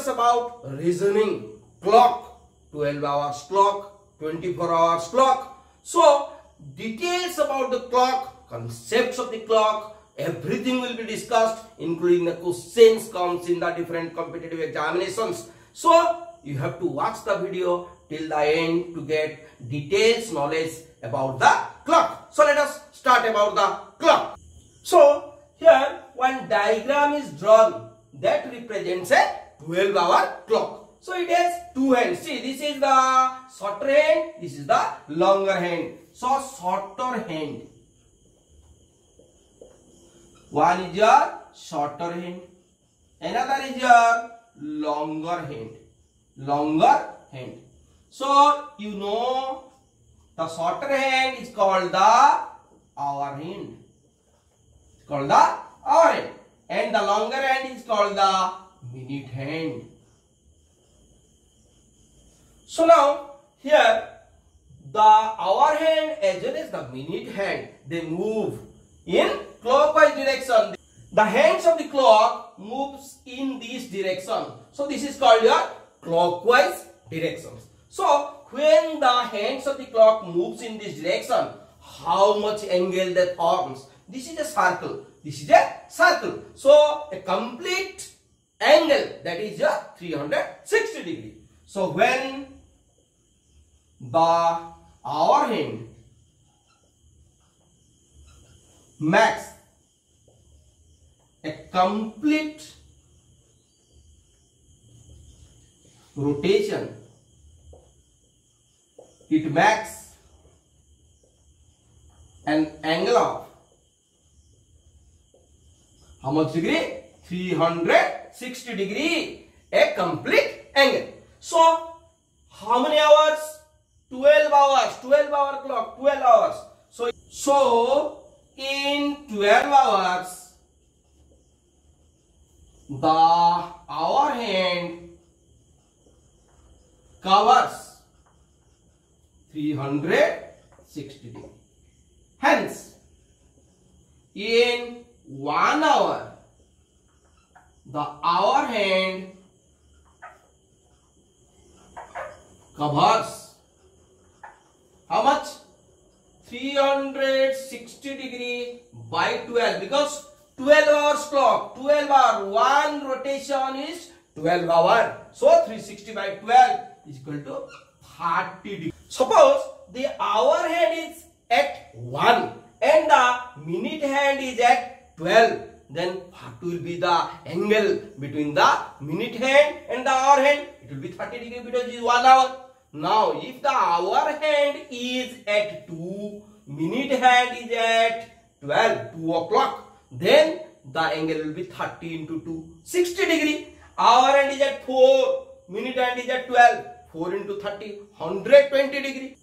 discuss about reasoning, clock, 12 hours clock, 24 hours clock. So details about the clock, concepts of the clock, everything will be discussed, including the questions comes in the different competitive examinations. So you have to watch the video till the end to get details knowledge about the clock. So let us start about the clock. So here one diagram is drawn that represents a 12-hour clock. So it has two hands. See, this is the shorter hand, this is the longer hand. So shorter hand, one is your shorter hand, another is your longer hand. Longer hand. So you know the shorter hand is called the hour hand. It's called the hour hand. And the longer hand is called the minute hand. So now here the hour hand as well as the minute hand, they move in clockwise direction. The hands of the clock moves in this direction. So this is called your clockwise directions. So when the hands of the clock moves in this direction, how much angle that forms? This is a circle. This is a circle. So a complete angle, that is a 360 degree. So when the hour hand makes a complete rotation, it makes an angle of how much degree? 360 degree, a complete angle. So how many hours? 12 hours. 12-hour clock, 12 hours. So in 12 hours the hour hand covers 360 degree. Hence in 1 hour the hour hand covers how much? 360 degree by 12, because 12 hours clock, 12 hour, one rotation is 12 hour. So 360 by 12 is equal to 30 degree. Suppose the hour hand is at 1 and the minute hand is at 12. Then what will be the angle between the minute hand and the hour hand? It will be 30 degree because it is 1 hour. Now if the hour hand is at 2, minute hand is at 12, 2 o'clock, then the angle will be 30 into 2, 60 degree. Hour hand is at 4, minute hand is at 12, 4 into 30, 120 degree.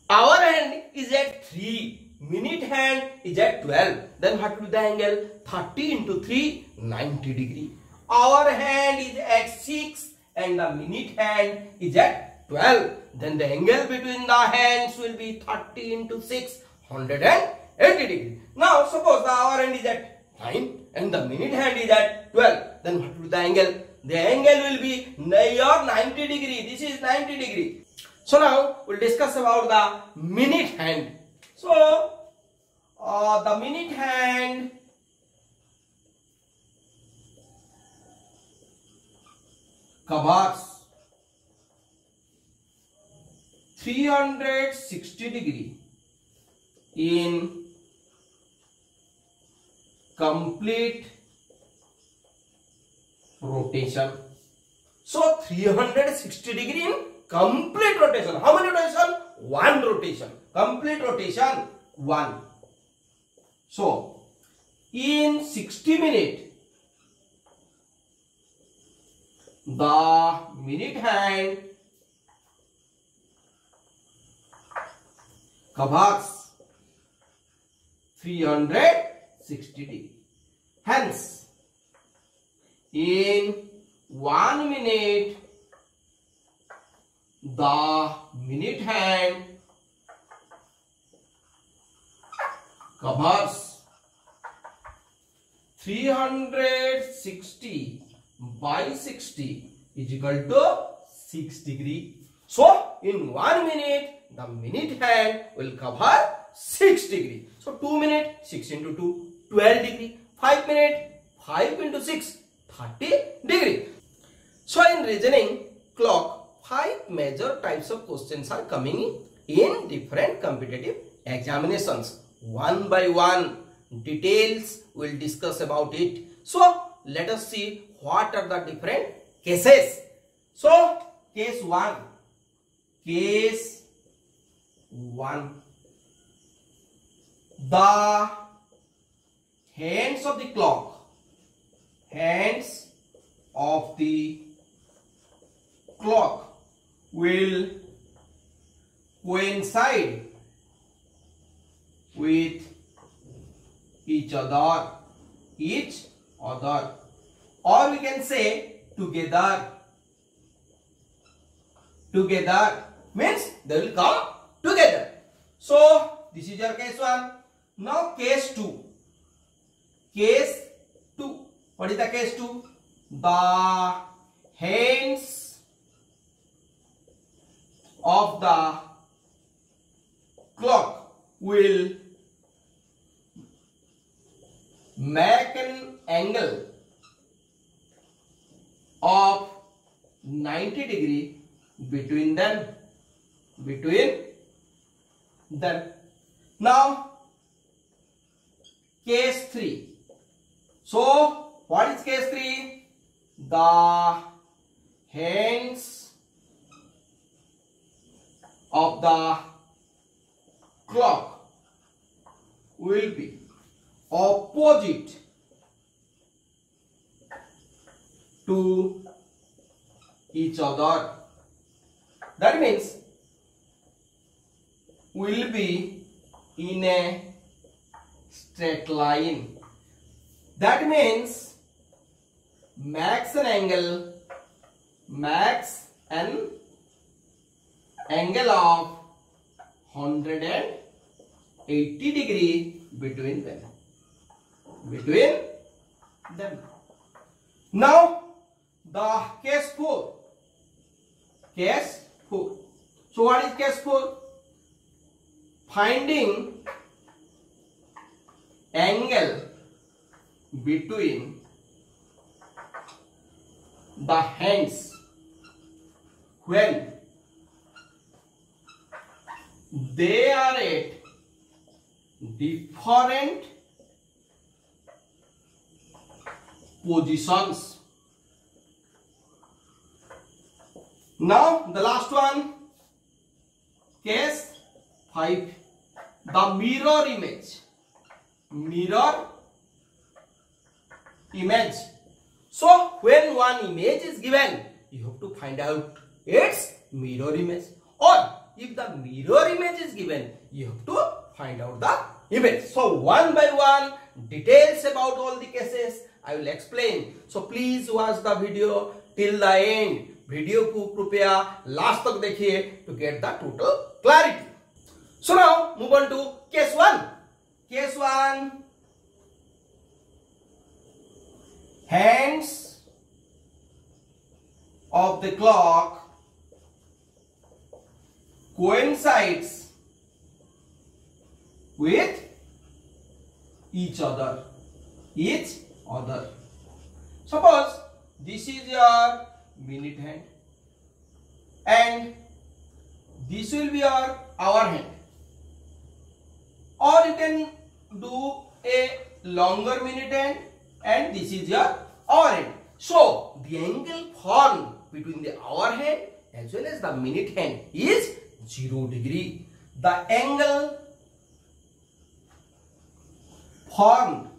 Hour hand is at 3, minute hand is at 12, then what will be the angle? 30 into 3, 90 degree. Hour hand is at 6 and the minute hand is at 12, then the angle between the hands will be 30 into 6, 180 degree. Now suppose the hour hand is at 9 and the minute hand is at 12, then what will be the angle? The angle will be your 90 degree. This is 90 degree. So now we'll discuss about the minute hand. So the minute hand covers 360 degree in complete rotation. So 360 degree in complete rotation. How many rotation? One rotation. Complete rotation, one. So in 60 minutes, the minute hand covers 360 degree. Hence, in 1 minute, the minute hand covers 360 by 60 is equal to 6 degree. So in 1 minute, the minute hand will cover 6 degree. So 2 minutes, 6 into 2, 12 degree. 5 minutes, 5 into 6, 30 degree. So in reasoning clock, 5 major types of questions are coming in different competitive examinations. One by one, details we'll discuss about it. So let us see what are the different cases. So case 1. Case 1. The hands of the clock. Hands of the clock will coincide with each other, or we can say together. Together means they will come together. So this is your case 1. Now case 2. Case 2. What is the case 2? The hands of the clock will make an angle of 90 degree between them. Now case 3. So what is case 3? The hands of the clock will be opposite to each other. That means will be in a straight line. That means max an angle of 180 degree between them. Now the case 4. So what is case 4? Finding angle between the hands when they are at different positions. Now the last one, case 5, the mirror image. So when one image is given, you have to find out its mirror image, or if the mirror image is given, you have to find out the image. So one by one, details about all the cases I will explain. So please watch the video till the end. Video को कृपया last तक देखिए to get the total clarity. So now move on to case 1. Case 1. Hands of the clock coincides with each other. Suppose this is your minute hand and this will be your hour hand, or you can do a longer minute hand and this is your hour hand. So the angle formed between the hour hand as well as the minute hand is 0 degree. The angle formed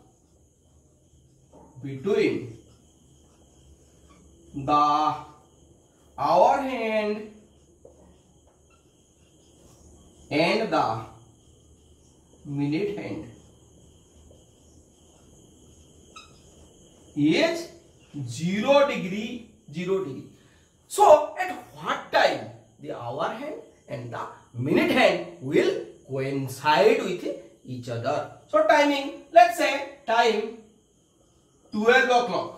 between the hour hand and the minute hand is 0 degree. So at what time the hour hand and the minute hand will coincide with each other? So timing, let's say time 12 o'clock.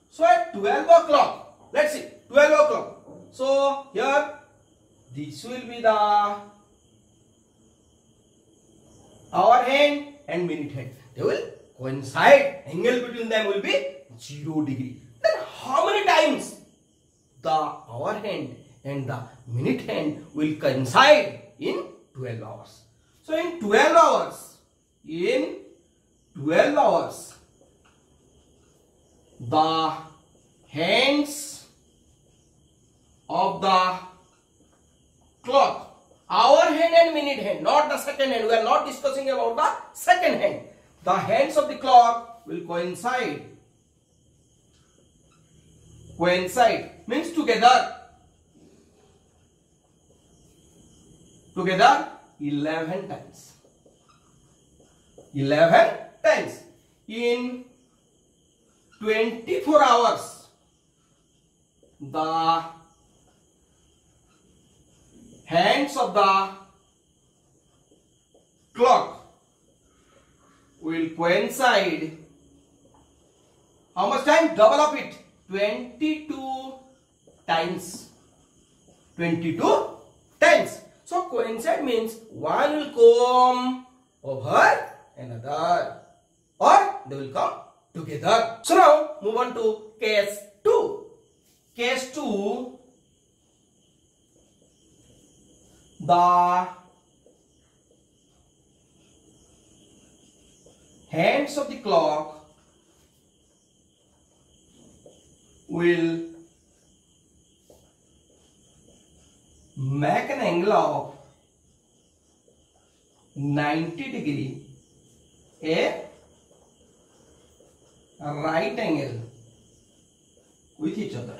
So at 12 o'clock, let's see, 12 o'clock. So here, this will be the hour hand and minute hand. They will coincide. Angle between them will be 0 degree. Then how many times the hour hand and the minute hand will coincide in 12 hours? So in 12 hours, the hands of the clock, hour hand and minute hand, not the second hand. We are not discussing about the second hand. The hands of the clock will coincide. Coincide means together. 11 times. 11 times. In 24 hours, the hands of the clock will coincide. How much time? Double of it. 22 times. 22 times. So coincide means one will come over another, or they will come together. So now move on to case 2. Case 2, the hands of the clock will make an angle of 90 degree, a right angle with each other.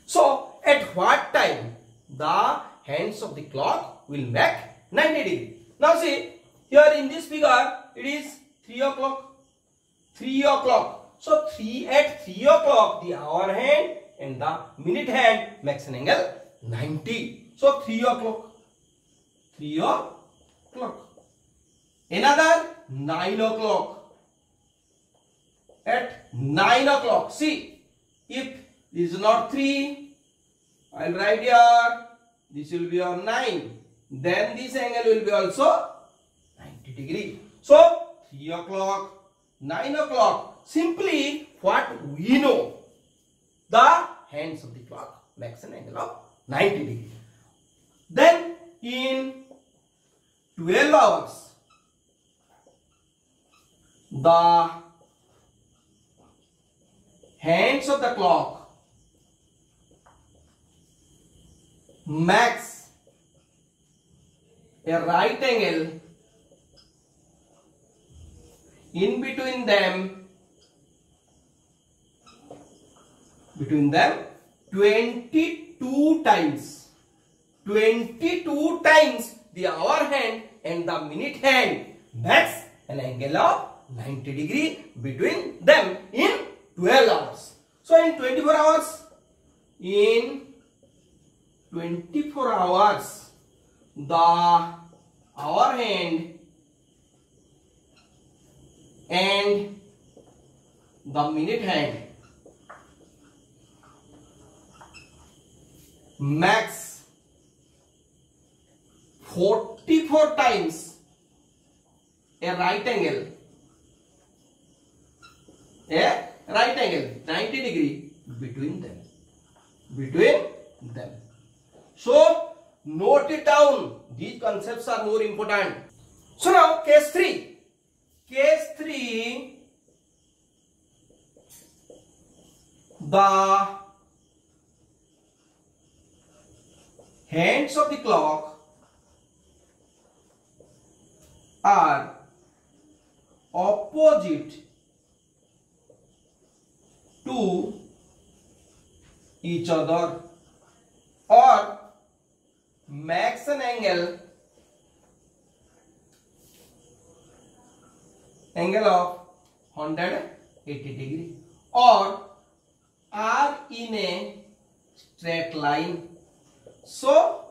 So at what time the hands of the clock will make 90 degree? Now see, here in this figure it is 3 o'clock. 3 o'clock. So at 3 o'clock the hour hand and the minute hand makes an angle 90. So 3 o'clock. 3 o'clock. Another 9 o'clock. At 9 o'clock, see, if this is not 3, I will write here, this will be on 9. Then this angle will be also 90 degree. So 3 o'clock, 9 o'clock, simply what we know, the hands of the clock makes an angle of 90 degree. Then in 12 hours, the hands of the clock makes a right angle in between them 22 times. 22 times the hour hand and the minute hand makes an angle of 90 degree between them in 12 hours. So in 24 hours, the hour hand and the minute hand makes 44 times a right angle. A right angle 90 degree between them. So note it down. These concepts are more important. So now case 3. Case 3, the hands of the clock are opposite to each other or makes an angle of 180 degree or are in a straight line. So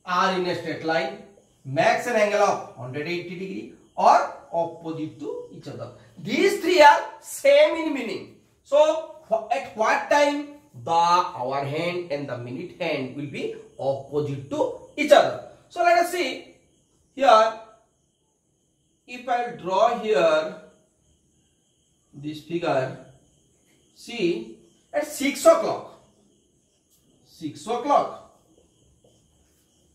are in a straight line makes an angle of 180 degree or opposite to each other. These three are same in meaning. So at what time the hour hand and the minute hand will be opposite to each other. So let us see here. If I draw here this figure, see at 6 o'clock. 6 o'clock.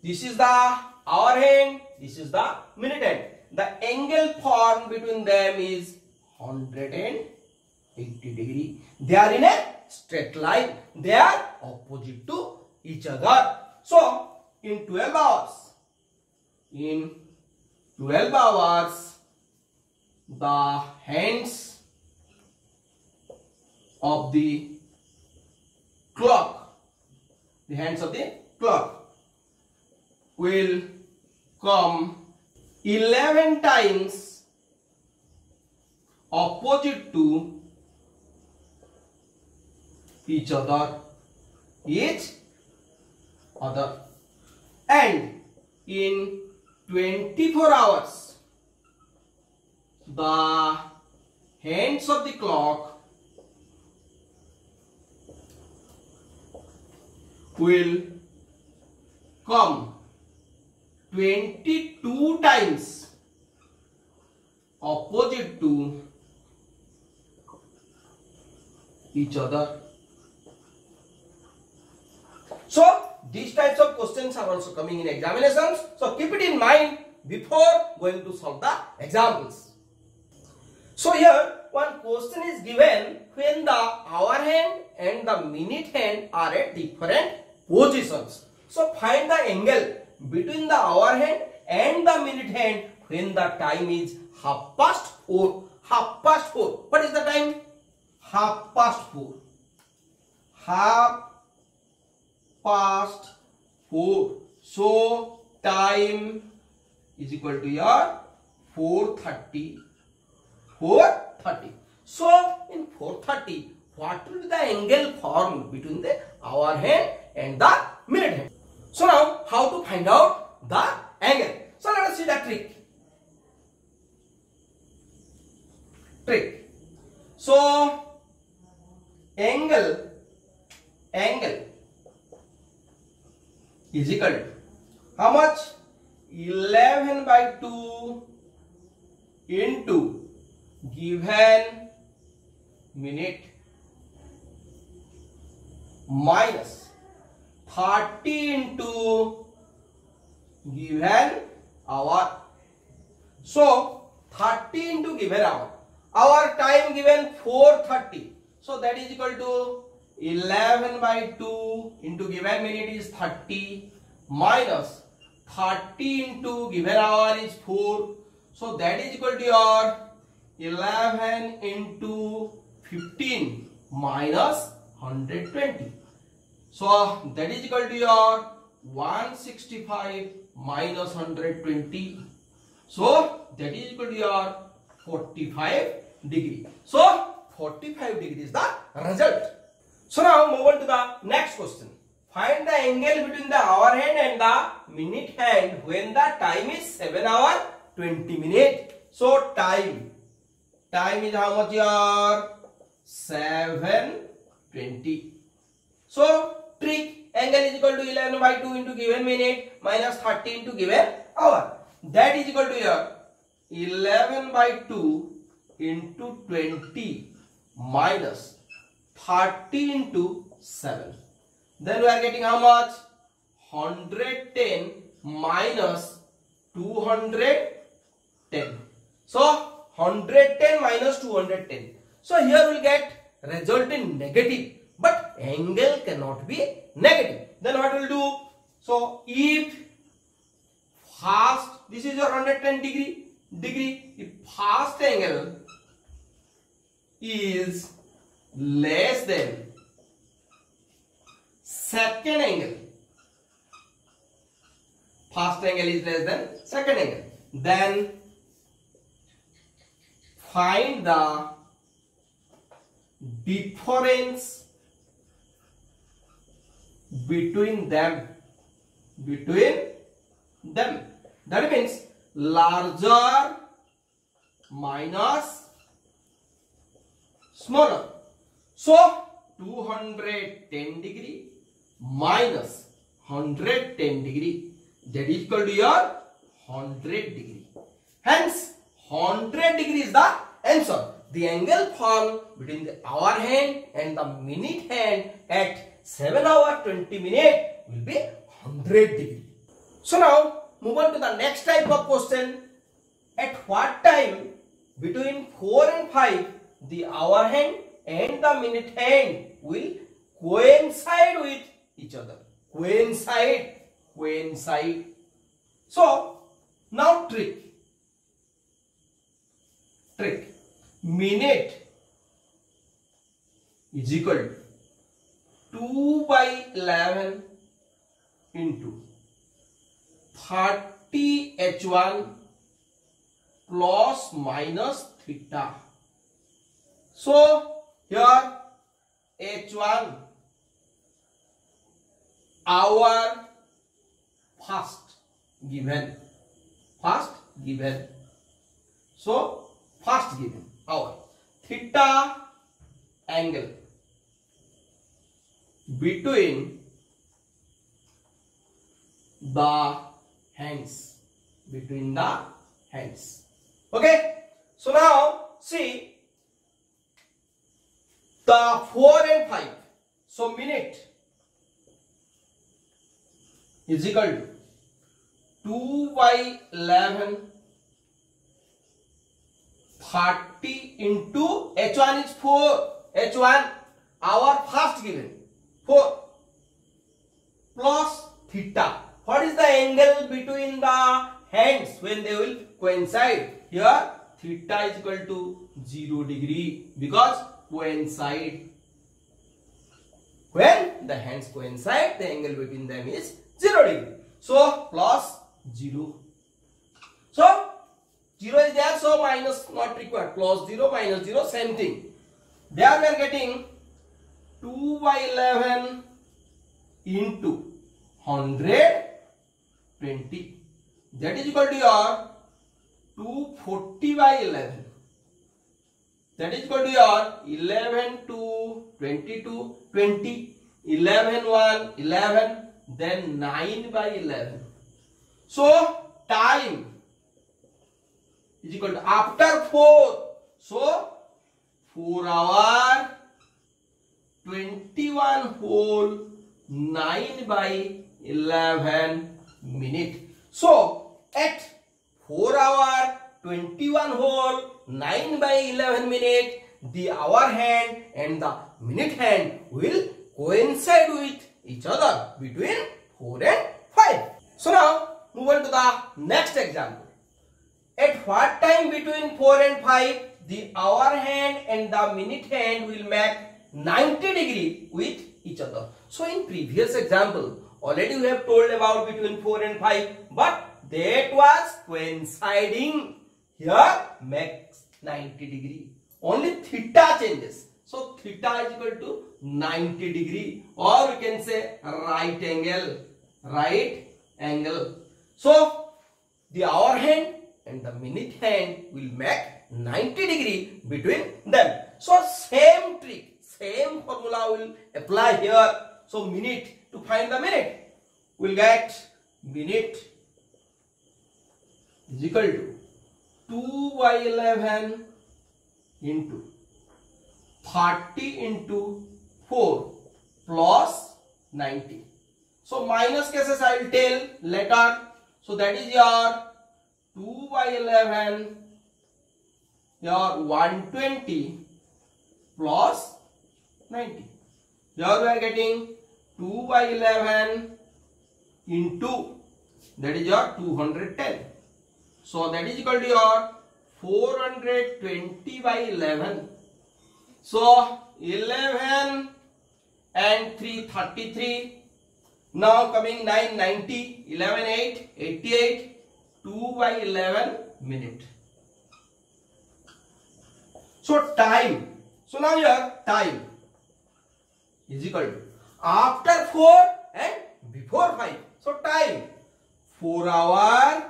This is the hour hand. This is the minute hand. The angle formed between them is 180 degree. They are in a straight line. They are opposite to each other. So in 12 hours, the hands of the clock, will come 11 times opposite to each other, and in 24 hours the hands of the clock will come 22 times opposite to each other. So these types of questions are also coming in examinations. So keep it in mind before going to solve the examples. So here one question is given when the hour hand and the minute hand are at different positions. So find the angle between the hour hand and the minute hand when the time is 4:30. 4:30. What is the time? 4:30. 4:30. So time is equal to your 4:30. 4:30. So in 4:30, what will be the angle formed between the hour hand and the minute hand? So now how to find out the angle? So let us see the trick. So angle is equal to how much? 11/2 into given minute minus 30 into given hour. So 30 into given hour. Our time given 4:30. So that is equal to 11/2 into given minute is 30 minus 30 into given hour is 4. So that is equal to your 11 into 15 minus 120. So that is equal to your 165 minus 120. So that is equal to your 45 degree. So 45 degree is the result. So now move on to the next question. Find the angle between the hour hand and the minute hand when the time is 7 hours 20 minutes. So time is how much here? 7:20. So trick, angle is equal to 11/2 into given minute minus 30 into given hour. That is equal to here 11/2 into 20 minus 30 into 7. Then we are getting how much? 110 minus 210. So 110 minus 210. So here we will get result in negative, but angle cannot be negative. Then what will do? So if first, this is your 110 degree. If first angle is less than second angle, first angle is less than second angle, then find the difference between them. That means larger minus smaller. So 210 degree minus 110 degree, that is equal to your 100 degree. Hence 100 degree is the answer. The angle formed between the hour hand and the minute hand at 7 hours 20 minutes will be 100 degree. So now move on to the next type of question. At what time between 4 and 5 the hour hand and the minute hand will coincide with each other? Coincide. So now trick. Minute is equal to 2 by 11 into 30 h1 plus minus theta. So here h1 hour first given. So first given hour. Theta angle between the hands. Okay. So now see the 4 and 5. So minute is equal to 2 by 11 30 into h1 is 4. h1 hour first given 4 plus theta. What is the angle between the hands when they will coincide? Here theta is equal to 0 degree because coincide. When the hands coincide, the angle between them is 0 degree. So plus 0. So 0 is there, so minus not required. Plus 0 minus 0, same thing. There we are getting 2 by 11 into 120. That is equal to your 240 by 11. That is equal to your 11 to 22, 20, 11, 1, 11, then 9 by 11. So time is equal to after 4. So 4 hour 21 whole 9 by 11 minute. So at 4 hour 21 whole 9 by 11 minute, the hour hand and the minute hand will coincide with each other between 4 and 5. So now move on to the next example. At what time between 4 and 5 the hour hand and the minute hand will make 90 degree with each other? So in previous example already we have told about between 4 and 5, but that was coinciding. Here makes 90 degree. Only theta changes. So theta is equal to 90 degree, or we can say right angle. So the hour hand and the minute hand will make 90 degree between them. So same trick, same formula will apply here. So minute, to find the minute, we'll get minute is equal to 2 by 11 into 30 into 4 plus 90. So minus cases I will tell later. So that is your 2 by 11, your 120 plus 90. Here we are getting 2 by 11 into, that is your 210. So that is equal to your 420 by 11. So 11 and 3, 33. Now coming 9, 90, 11, 8, 88, 2 by 11 minute. So time. So now your time is equal to after 4 and before 5. So time 4 hour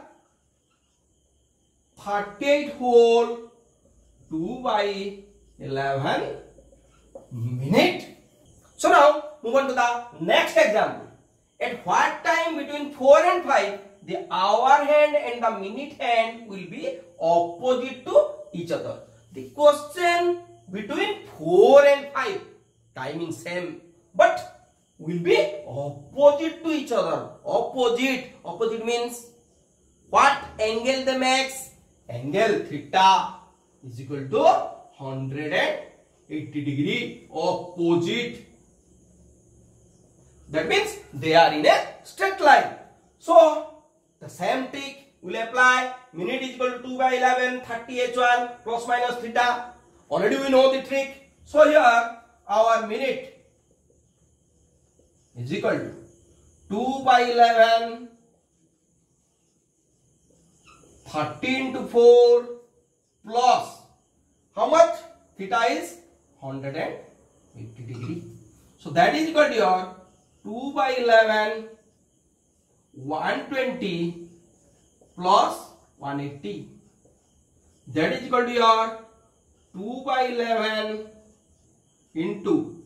38 whole 2/11 minute. So now move on to the next example. At what time between 4 and 5 the hour hand and the minute hand will be opposite to each other? The question between 4 and 5 timing same but will be opposite to each other. Opposite means what angle they makes? Angle theta is equal to 180 degree. Opposite. That means they are in a straight line. So the same trick will apply. Minute is equal to 2/11 30h1 plus minus theta. Already we know the trick. So here our minute is equal to 2/11 30 into 4 plus how much? Theta is 180 degree. So that is equal to your 2/11 120 plus 180. That is equal to your 2/11 into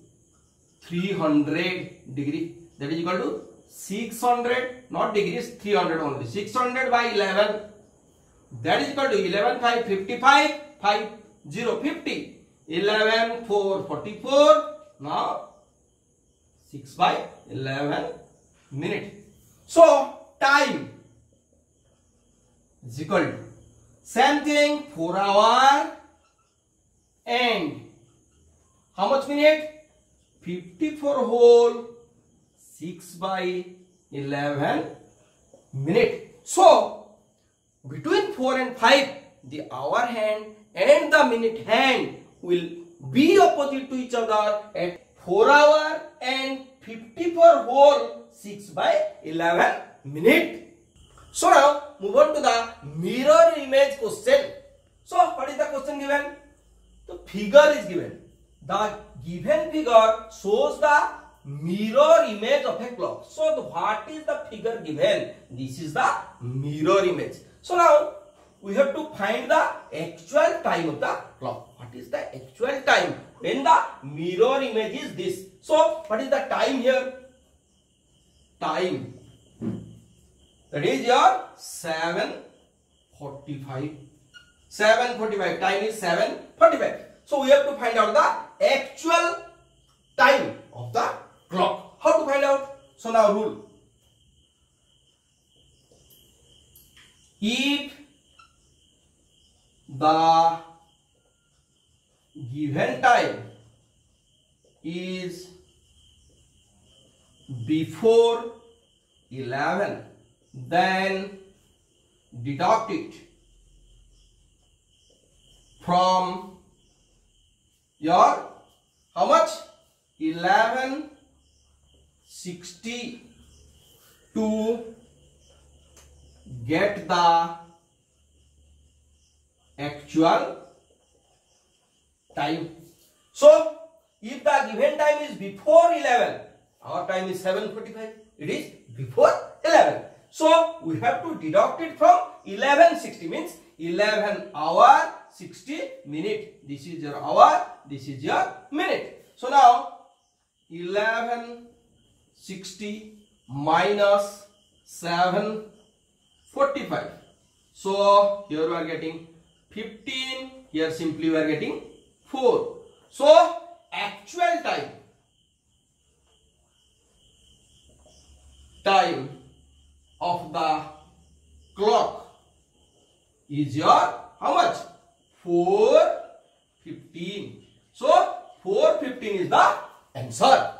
300 degree. That is equal to 600, not degrees, 300 only. 600/11. That is equal to 11 5 55 5 0 50. 11 4 44. Now 6/11 minute. So time is equal to same thing 4 hour and how much minute? 54 whole 6/11 minute. So between 4 and 5 the hour hand and the minute hand will be opposite to each other at 4 hour and 54 whole 6/11 minute. So now move on to the mirror image question. So what is the question given? The figure is given. The given figure shows the mirror image of a clock. So what is the figure given? This is the mirror image. So now we have to find the actual time of the clock. What is the actual time when the mirror image is this? So what is the time here? Time. That is your 7:45. 7:45. Time is 7:45. So we have to find out the actual time of the clock. How to find out? So now rule. If the given time is before 11, then deduct it from your how much? 11:60 to get the actual time. So if the given time is before 11, our time is 7:45, it is before 11. So we have to deduct it from 11:60, means 11 hour 60 minute. This is your hour, this is your minute. So now 11:60 minus 7:45. So here we are getting 15, here simply we are getting 4. So actual time of the clock is your how much? 4:15. So 4:15 is the answer.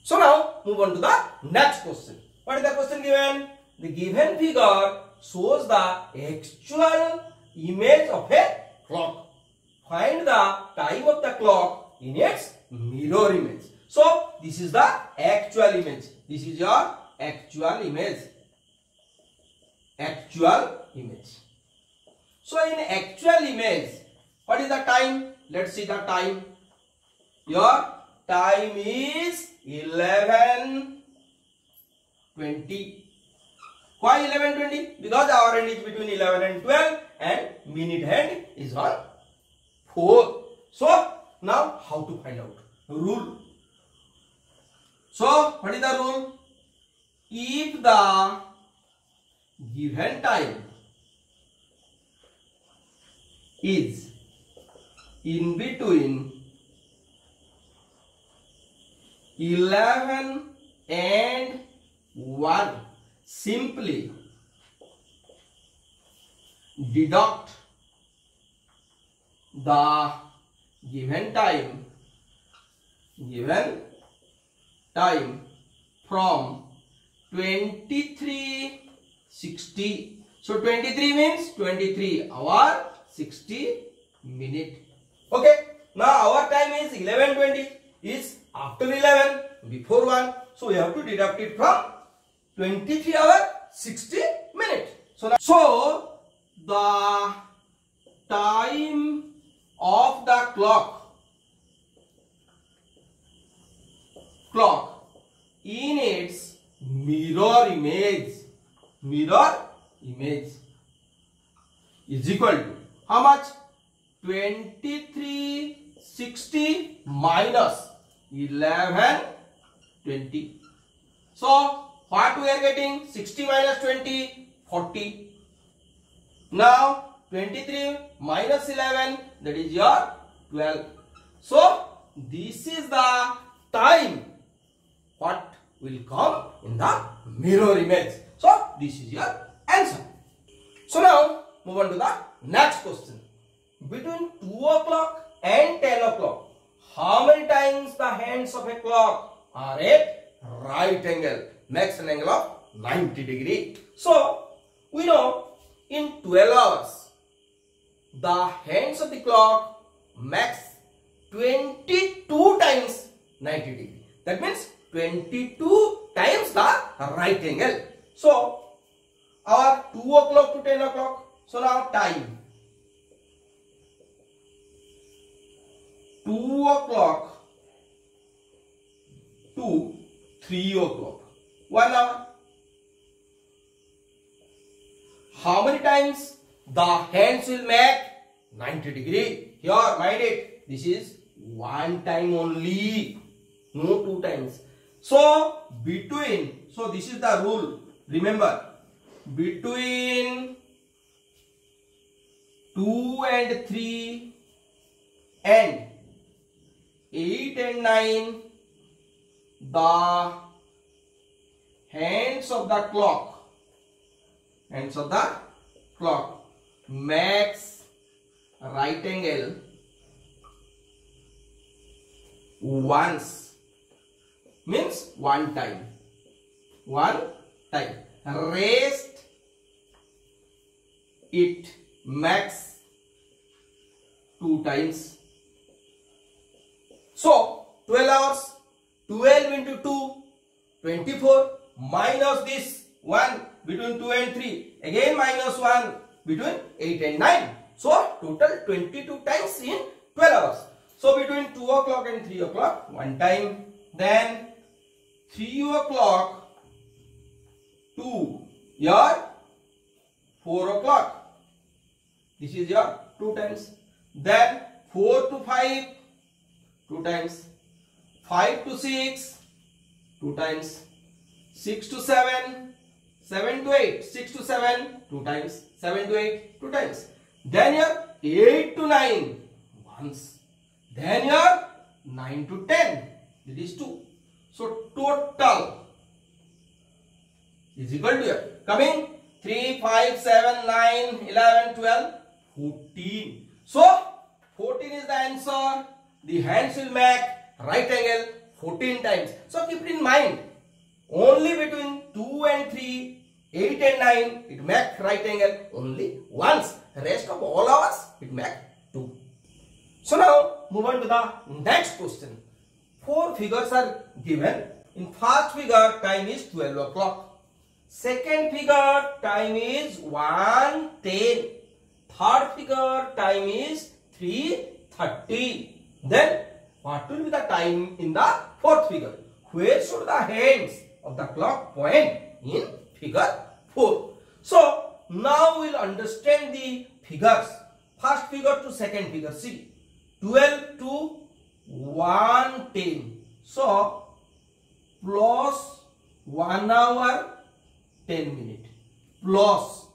So now move on to the next question. What is the question given? The given figure shows the actual image of a clock. Find the time of the clock in its mirror image. So this is the actual image. This is your actual image. Actual image. So in actual image, what is the time? Let's see the time. Your time is 11:20. Why 11:20? Because our hand is between 11 and 12 and minute hand is on 4. So now how to find out? Rule. So what is the rule? If the given time is in between 11 and 1, simply deduct the given time from 23:60. So 23 means 23 hour 60 minute. Okay, now our time is 11:20, is after 11, before 1. So we have to deduct it from 23 hour 60 minute. So the time of the clock in its mirror image is equal to how much? 23:60 minus 11:20. So what we are getting? 60 minus 20, 40. Now 23 minus 11, that is your 12. So this is the time what will come in the mirror image. So this is your answer. So now move on to the next question. Between 2 o'clock and 10 o'clock, how many times the hands of a clock are at right angle, makes an angle of 90 degree. So we know in 12 hours the hands of the clock makes 22 times 90 degree. That means 22 times the right angle. So our 2 o'clock to 10 o'clock. So now time 2 o'clock to 3 o'clock, 1 hour. How many times the hands will make 90 degree? Here, mind it, this is 1 time only, no 2 times. So this is the rule. Remember, between 2 and 3 and 8 and 9, the hands of the clock makes right angle once, means 1 time. Rest it makes 2 times. So 12 hours, 12 into 2, 24, minus this 1 between 2 and 3, again minus 1 between 8 and 9. So total 22 times in 12 hours. So between 2 o'clock and 3 o'clock, 1 time. Then 3 o'clock to your 4 o'clock, this is your 2 times. Then 4 to 5, 2 times. 5 to 6, 2 times. 6 to 7, 7 to 8, 6 to 7, 2 times. 7 to 8, 2 times. Then your 8 to 9, once. Then your 9 to 10, that is 2. So total is equal to your coming 3, 5, 7, 9, 11, 12, 14. So 14 is the answer. The hands will make right angle 14 times. So keep it in mind. Only between 2 and 3, 8 and 9, it makes right angle only once. Rest of all hours, it makes 2. So now move on to the next question. 4 figures are given. In first figure, time is 12 o'clock. Second figure, time is 1:10. Third figure, time is 3:30. Then what will be the time in the fourth figure? Where should the hands of the clock point in figure 4? So now we will understand the figures. First figure to second figure. See, 12 to 110. So plus 1 hour 10 minute plus.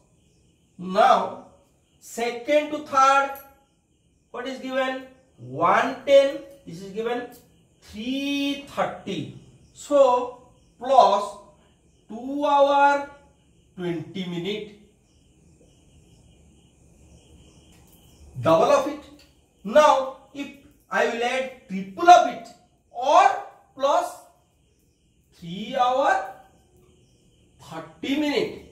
Now second to third, what is given? 110. This is given 330. So plus 2 hour 20 minute. Double of it. Now if I will add triple of it or plus 3 hour 30 minute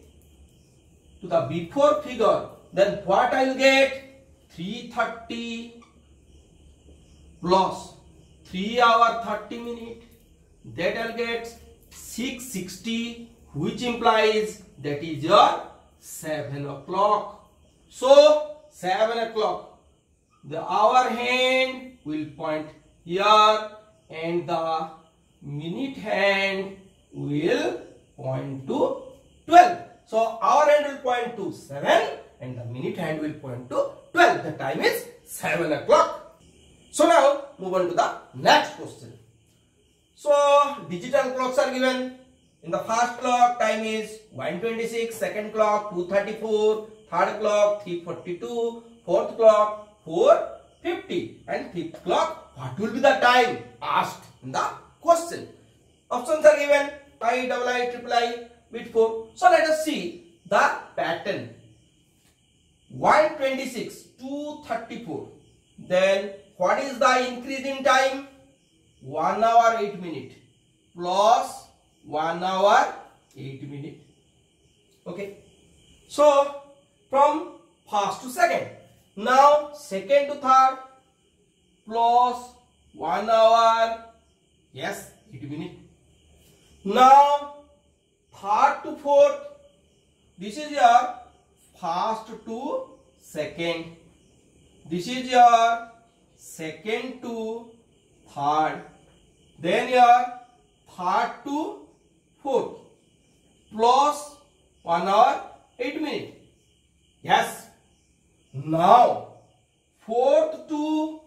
to the before figure, then what I will get? 330 plus 3 hour 30 minute, that I will get 660, which implies that is your 7 o'clock. So 7 o'clock, the hour hand will point here and the minute hand will point to 12. So hour hand will point to 7 and the minute hand will point to 12. The time is 7 o'clock. So now move on to the next question. So digital clocks are given. In the first clock, time is 1:26, second clock 2:34, third clock 3:42, fourth clock 4:50, and fifth clock, what will be the time asked in the question? Options are given: I, double I, triple I, bit 4. So let us see the pattern. 1:26, 2:34. Then what is the increase in time? 1 hour 8 minute plus 1 hour 8 minute. Okay. So from first to second. Now second to third plus 1 hour, yes, 8 minute. Now third to fourth, this is your first to second. This is your second to third. Then your third to fourth plus 1 hour 8 minute. Yes. Now fourth to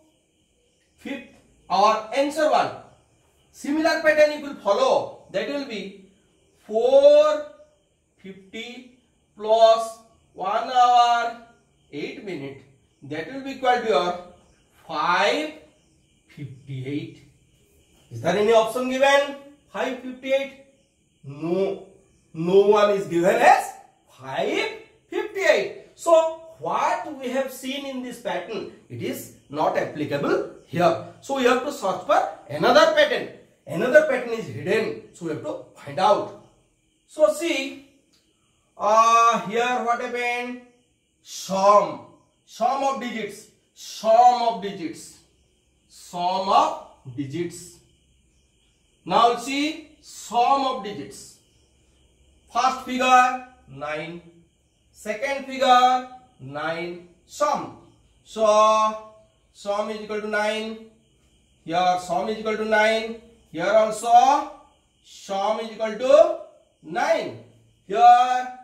fifth, our answer one. Similar pattern you will follow. That will be 4:50 plus 1 hour 8 minute. That will be equal to your 5:58. Is there any option given? 5:58? No. No one is given as 5:58. So what we have seen in this pattern, it is not applicable here. So we have to search for another pattern. Another pattern is hidden. So we have to find out. So see, here what happened? Sum of digits. Sum of digits. Sum of digits. Now see, sum of digits. First figure 9. Second figure 9. Sum. So sum is equal to 9. Here sum is equal to 9. Here also sum is equal to 9. Here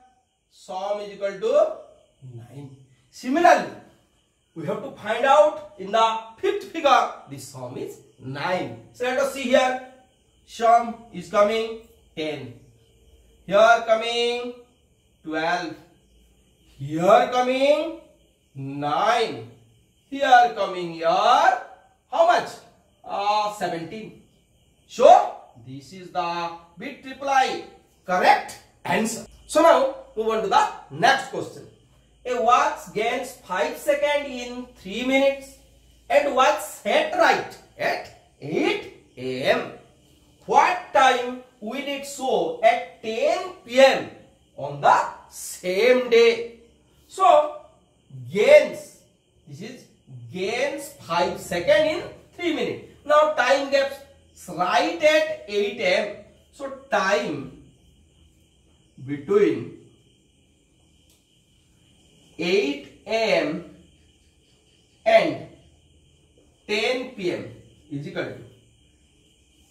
sum is equal to 9. Similarly, we have to find out in the fifth figure, this sum is 9. So let us see here. Sum is coming 10. Here coming 12. Here coming 9. Here coming here, how much? 17. So this is the bit triple I correct answer. So now move on to the next question. A watch gains 5 seconds in 3 minutes and watch set right at 8 AM. What time will it show at 10 PM on the same day? So gains, this is gains 5 seconds in 3 minutes. Now time gaps right at 8 AM. So time between 8 AM and 10 PM is equal to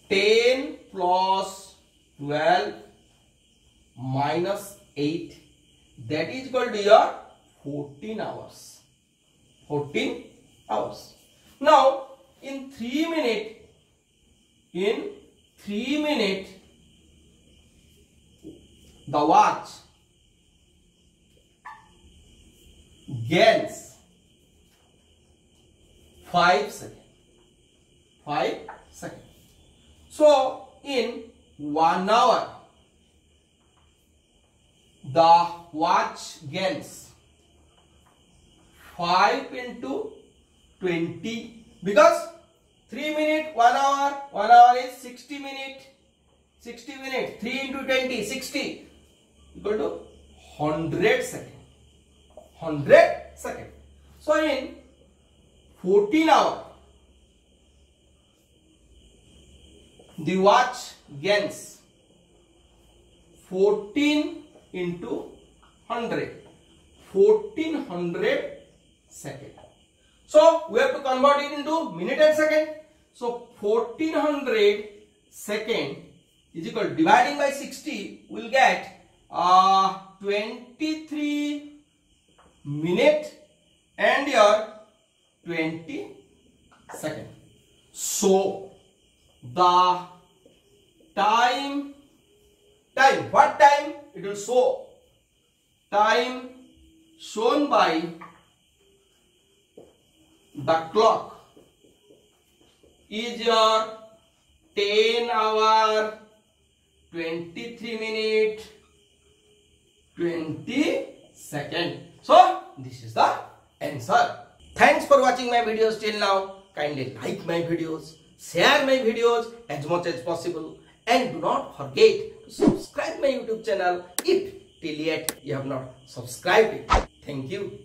10 plus 12 minus 8, that is equal to your 14 hours. 14 hours. Now in 3 minutes, the watch gains 5 seconds. 5 seconds. So in 1 hour, the watch gains 5 into 20, because 3 minutes, 1 hour is 60 minutes. 60 minutes, 3 into 20, 60, equal to 100 seconds. 100 seconds. So in 14 hours, the watch gains 14 into 100. 1400 seconds. So we have to convert it into minute and second. So 1400 second is equal to, dividing by 60, we will get 23 minutes and your 20 seconds. So the time, what time it will show? Time shown by the clock is your 10 hour 23 minute 20 second. So this is the answer. Thanks for watching my videos till now. Kindly like my videos, share my videos as much as possible, and do not forget to subscribe my YouTube channel if till yet you have not subscribed it. Thank you.